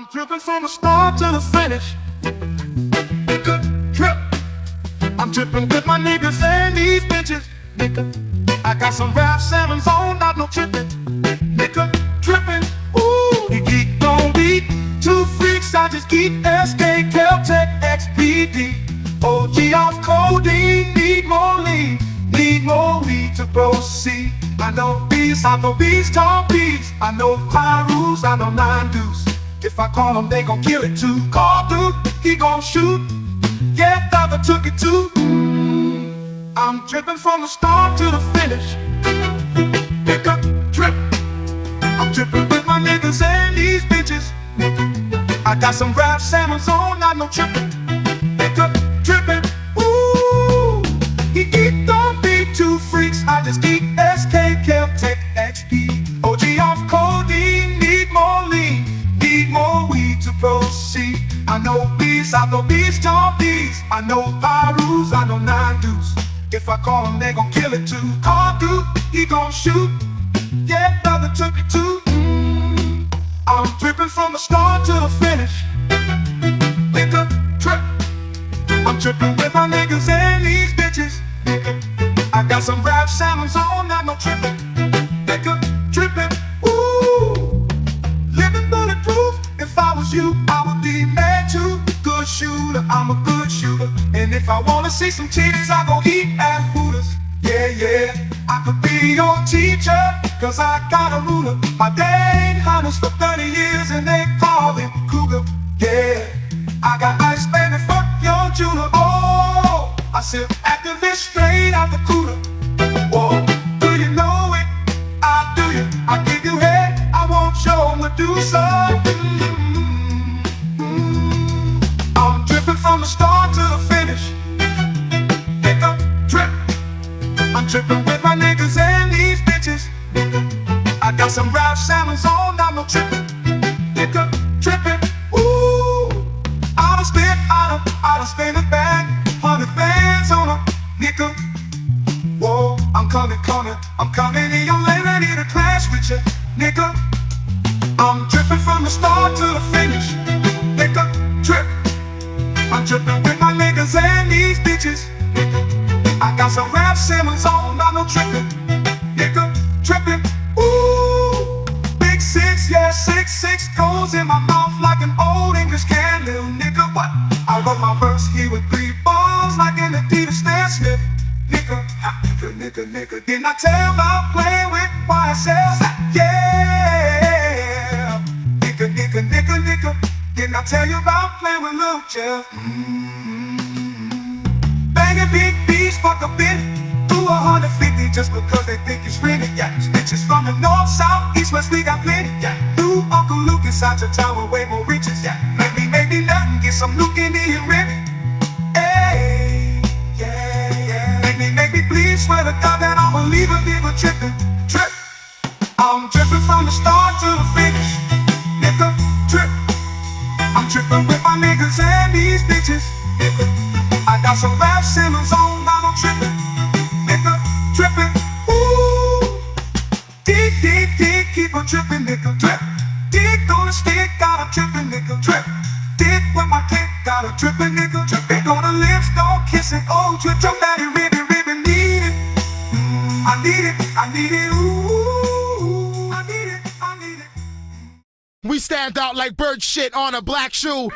I'm dripping from the start to the finish. Nigga, drip. I'm dripping with my niggas and these bitches. Nigga, I got some rap sevens on, not no tripping. Nigga, dripping. Ooh, the geek don't beat. Two freaks, I just keep SK, Caltech, XPD. OG off codeine, need more lean, need more weed to proceed. I know beats, tall beats. I know high rules, I know 9 deuce. If I call them, they gon' kill it too. Call dude, he gon' shoot. Yeah, brother took it too. I'm dripping from the start to the finish. Pick up, drip. I'm dripping with my niggas and these bitches. I got some rap salmons on, not no tripping. Pick up, dripping. Ooh, he keep don't be two freaks. I just keep SK, Caltech, XP. OG off codeine, need more lean, need more weed to proceed. I know beats, tall beats. I know high rules, I know 9 deuce. If I call him, they gon' kill it too. Call dude, he gon' shoot. Yeah, brother took it too. I'm dripping from the start to the finish. Nigga, trip. I'm dripping with my niggas and these bitches. Nigga, I got some rap salmons on, not no tripping. Nigga, tripping. Ooh, living bulletproof. If I was you, I would be mad too. Good shooter, I'm a good shooter. And if I wanna see some titties, I gon' eat at Hooters. Yeah, yeah, I could be your teacher, cause I got a ruler. My dad hunters for 30 years and they call him Cougar. Yeah, I got ice, baby, fuck your jeweler. Oh, I sip activist straight out the cooler. Whoa, do you know it? I do you, I give you head, I want your Medusa. I'm dripping from the start to the finish. Pick up, drip. I'm dripping with my niggas and these bitches. I got some rap salmons on, not no tripping. Nigga, tripping. Ooh, I done spin it back. 100 bands on a nigga. Whoa, I'm coming in your lane, ready to clash with you, nigga. I'm dripping from the start to the finish. Nigga, trip. I'm dripping with my niggas and these bitches. I got some rap salmons on, not no tripping. Nigga, tripping. Ooh, big 6, yeah, 6 goes in my mouth like an old English can. Little nigga, what? I wrote my verse here with 3 bars like an Adidas Stan Smith. Nigga, nigga, didn't I tell about playing with YSLs? Yeah, nigga, didn't I tell you about playing with Lil Jeff? Banging big beats, fuck a bit. Do 150 just because they think it's rented. Yeah, bitches from the north, south, east, west, we got plenty. Yeah, new Uncle Luke inside your town with way more riches. Yeah, maybe nothing, get some Luke in the rent. Hey, yeah. Make me please swear to God that I'ma leave a nigga tripping. Trip. I'm dripping from the start to the finish. Nigga, trip. I'm tripping with my niggas and these bitches. Nigga, I got some rap salmons on, not no tripping. Nigga, tripping. Ooh, dig, keep on tripping, nigga, trip. Dig on the stick, got a tripping, nigga, trip. Dig with my click, got a tripping, nigga, trip. They gonna lips, don't kiss it, oh, trip, your daddy, ribbon, need it. I need it, ooh, I need it. We stand out like bird shit on a black shoe.